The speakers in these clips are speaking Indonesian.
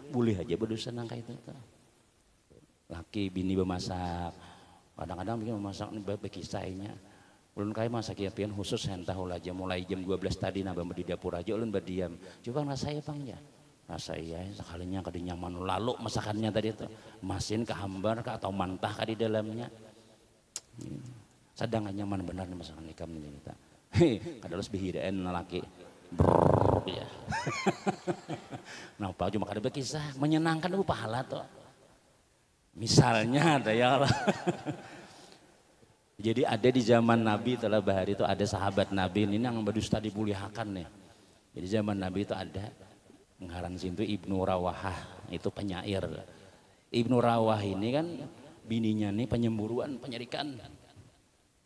boleh aja berdosa nang kayak itu. Laki bini bemasak, kadang-kadang bikin memasak nih bekisahnya. Ulun kaya masak ya pian khusus hentah aja mulai jam 12 tadi nambah di dapur aja ulun berdiam. Coba rasa ya bang ya. Rasa iya sekalinya kadi nyaman lalu masakannya tadi itu. Masin kehambar ke atau mantah ke di dalamnya. Sadang nyaman benar nih masakan ikam ini kita. Kadang harus bihiraan laki. Brrrr ya. Nah, Pak cuma kada berkisah menyenangkan itu pahala tuh. Misalnya ada ya Allah. Jadi ada di zaman Nabi telah bahari itu ada sahabat Nabi ini yang berdusta dimuliakan nih. Jadi zaman Nabi itu ada ngaran sintu Ibnu Rawahah itu penyair. Ibnu Rawah ini kan bininya nih penyemburuan penyerikan.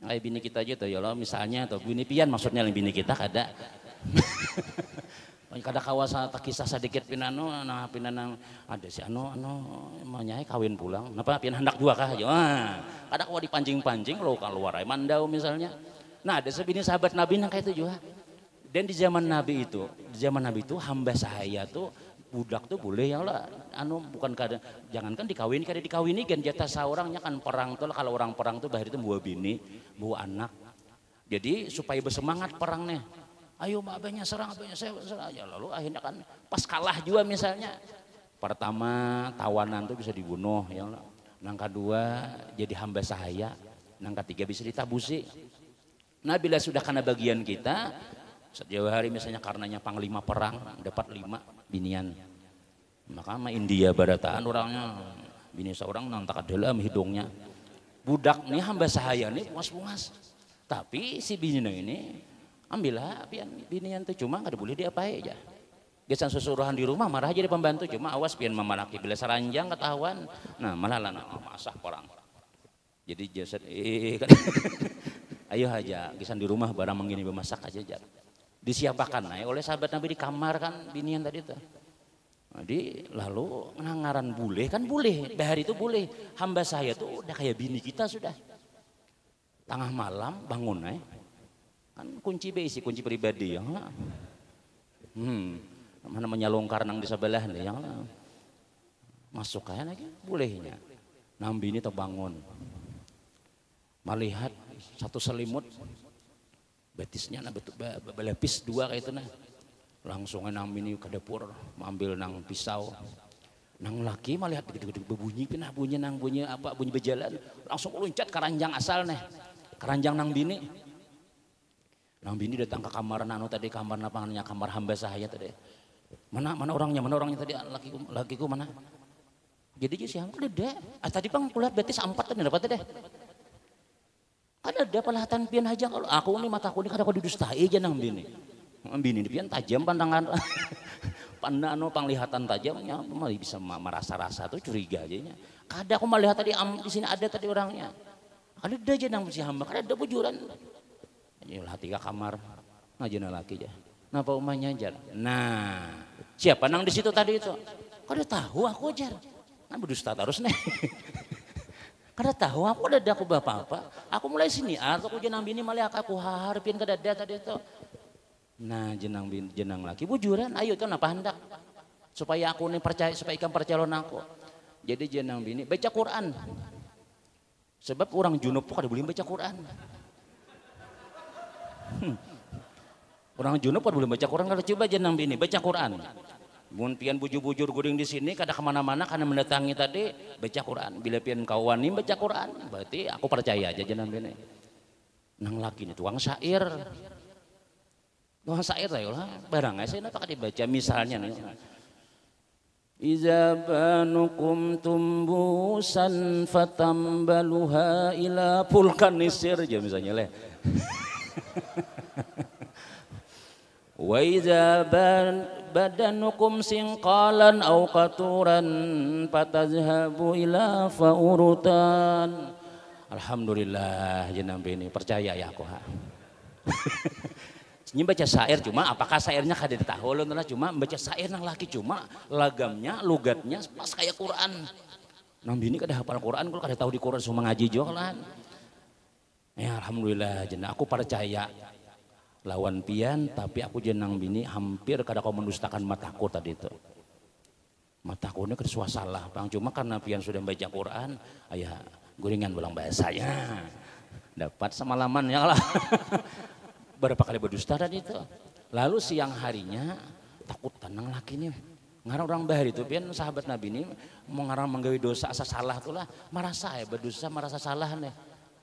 Kayak bini kita aja tuh ya Allah misalnya atau bini pian maksudnya bini kita kada. Kada kawasan kisah sedikit pinano nah pinanang ada si anu manyai kawin pulang napa pian hendak dua kah aja kada kawa dipancing-pancing lo keluar ay mandau misalnya. Nah ada sebini sahabat Nabi nang kayak itu juga. Dan di zaman Nabi itu hamba sahaya tuh budak tuh boleh ya lah anu bukan kada jangankan dikawini kada dikawini kan jatah seorangnya kan perang tuh kalau orang perang tuh bahari itu bawa bini bawa anak. Jadi supaya bersemangat perangnya. Ayo abahnya serang saya ya lalu akhirnya kan pas kalah juga misalnya pertama tawanan tuh bisa dibunuh ya nang kedua jadi hamba sahaya nang ketiga bisa ditabusi. Nah bila sudah kena bagian kita setiap hari misalnya karenanya panglima perang dapat 5 binian maka sama India barataan orangnya bini seorang nang tak dalam hidungnya budak nih hamba sahaya nih puas-puas tapi si bininya ini ambillah pian binian tuh cuma nggak boleh diapain aja. Biasa susuruhan di rumah marah aja di pembantu cuma awas pian mama laki bila seranjang ketahuan. Nah malah lah masak perang. Jadi jasad kan. Ayo aja kisan di rumah barang mengini bermasak aja jar. Disiapakan oleh sahabat Nabi di kamar kan binian tadi tuh. Jadi lalu ngaran boleh kan boleh. Bahari itu boleh. Hamba saya tuh udah kayak bini kita sudah. Tengah malam bangun kan kunci besi kunci pribadi ya mana menyalongkar nang di sebelah nih yang masuk kayak lagi bolehnya nambi ini terbangun melihat satu selimut betisnya nah betul belepis 2 kayak itu nah langsung nambi ini ke dapur ambil nang pisau nang laki melihat begitu berbunyi pinah bunyi nang bunyi apa bunyi berjalan langsung loncat keranjang asal nih keranjang nang bini. Nang bini datang ke kamar nano tadi kamar napangannya kamar hamba sahaya tadi. Mana orangnya tadi lakiku mana? Jadi siapa ada? Tadi bang kulihat betis 4 tadi dapat deh. Ada pelahatan pian aja kalau aku nih mataku ini kada kau didustai aja nang bini. Bini pian tajam pandangan. Pandang penglihatan tajamnya malah bisa merasa-rasa tuh curiga aja nya. Kada aku melihat tadi di sini ada tadi orangnya. Ada aja nang si hamba kada ada bujuran. Yalah 3 kamar ngajena laki aja. Napa umahnya jar? Nah, siapa nang di situ tadi itu? Kada tahu aku jar. Kan berdusta terus nih. Kada tahu aku ada aku bapak-bapak. Aku mulai sini aku jenang bini malah aku harapin kada ada tadi itu. Nah, jenang laki bujuran. Ayo kan apa hendak? Supaya aku nih percaya supaya ikan percalon aku. Jadi jenang bini baca Quran. Sebab orang junub kada boleh baca Quran. Orang junub boleh baca Quran kalau coba jenang bini baca Quran. Mun pian bujur-bujur guring di sini kada kemana-mana karena mendatangi tadi baca Quran. Bila pian kawani baca Quran, berarti aku percaya aja jenang bini. Nang laki ini tukang syair. Tukang syair lah barang saya napa dibaca misalnya nih. Iza banukum tumbusan fatambaluha ila pulkan nisir aja misalnya leh. Wa idza badanukum sinqalan aw qaturan fatazhabu ila faurutan. Alhamdulillah jenang bini percaya ya aku ha. Ini baca syair cuma apakah syairnya kada tahu lah cuma baca syair nang laki cuma lagamnya logatnya pas kayak Quran. Nang bini kada hafal Quran kalau kada tahu di Quran cuma ngaji juga lah. Ya alhamdulillah jenang aku percaya lawan pian tapi aku jenang bini hampir kada kau mendustakan mataku tadi itu. mataku ini kesuah salah bang, cuma karena pian sudah baca Quran, ayah guringan ulang bahasanya, dapat semalaman ya lah. Berapa kali berdusta tadi itu. Lalu siang harinya takut tenang laki nih. Ngarang orang bahari itu pian sahabat Nabi ini mau ngarang menggawi dosa asa salah tuh lah, merasa ya berdosa merasa salah nih.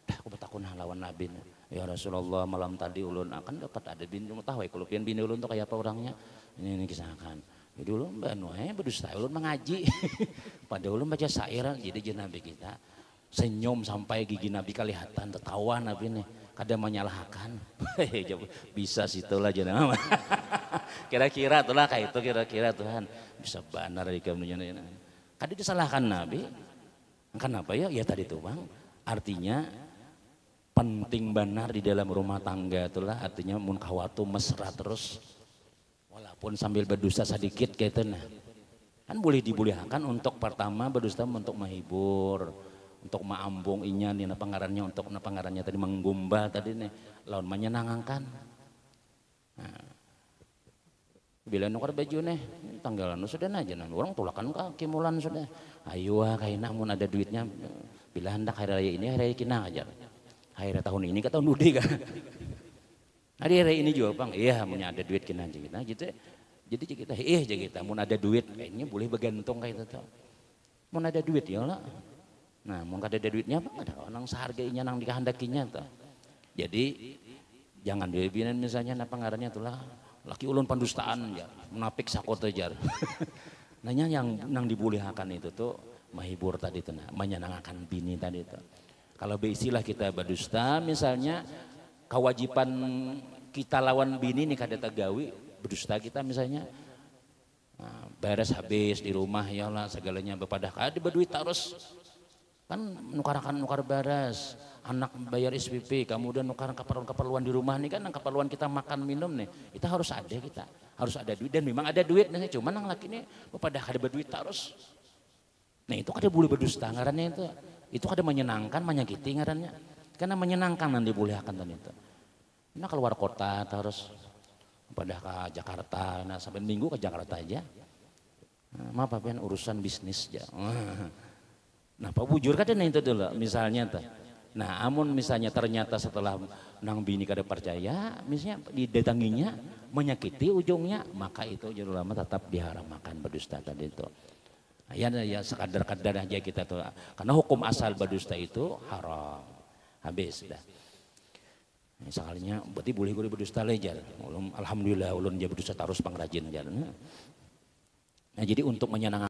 Dah aku bertakun lawan Nabi nih. Ya Rasulullah malam tadi ulun akan dapat ada bini, tahu ya kalau pian bini ulun tuh kayak apa orangnya. Ini kisahkan. Jadi ulun berdusta ulun mengaji. Pada ulun baca syair jadi Nabi kita senyum sampai gigi Nabi kelihatan, tertawa Nabi nih. Kadang menyalahkan. Bisa situlah jenama. Kira-kira itulah kayak itu kira-kira Tuhan bisa benar di kamunya. Kadang disalahkan Nabi. Kenapa ya? Ya tadi tuh bang. Artinya penting benar di dalam rumah tangga itulah artinya mun kawatu mesra terus. Walaupun sambil berdusta sedikit kayak itu nah. Kan boleh dibolehkan untuk pertama berdusta untuk menghibur, untuk maambung inya nih pangarannya untuk pangarannya tadi menggumba tadi nih lawan menyenangkan. Nah, bila nukar baju nih tanggalan sudah aja nah orang tulakan kaki mulan sudah. Ayo kaina mun ada duitnya bila hendak hari raya ini hari raya kina aja. Hari raya tahun ini ke tahun dudi kan. Hari raya ini juga bang, iya punya ada duit kina aja kita gitu. Jadi kita aja kita mun ada duit kayaknya boleh bergantung kayak itu. Mun ada duit ya lah. Nah, mau ada duitnya apa? Ada orang sehargainya nang dikehendakinya tuh. Jadi jangan dibiarin misalnya apa ngarannya itulah laki ulun pendustaan ya, menapik sakota jar. Nanya yang nang dibolehkan itu tuh menghibur tadi tuh, menyenangkan bini tadi tuh. Kalau beristilah kita berdusta misalnya kewajiban kita lawan bini nih kada tagawi berdusta kita misalnya beres habis di rumah ya lah segalanya bepadah kada berduit terus. Kan nukar baras, anak bayar SPP, kemudian nukar keperluan di rumah nih kan, keperluan kita makan minum nih, itu harus ada duit dan memang ada duit nih, cuman yang laki ini pada ada berduit terus. Nah itu kada boleh berdusta ngarannya itu kada menyenangkan, menyakiti ngarannya, karena menyenangkan nanti bolehkan tadi itu. Nah keluar kota terus pada ke Jakarta, nah sampai minggu ke Jakarta aja, maaf apa urusan bisnis aja. Nah, Pak bujur kadang itu dulu misalnya tuh. Nah, amun misalnya ternyata setelah nang bini kada percaya, misalnya didatanginya menyakiti ujungnya, maka itu juru lama tetap diharam makan berdusta tadi itu. Nah, ya sekadar-kadar aja kita tuh. Karena hukum asal berdusta itu haram. Habis dah. Misalnya berarti boleh gue berdusta lejar. Alhamdulillah ulun dia berdusta terus pengrajin jar. Nah, jadi untuk menyenangkan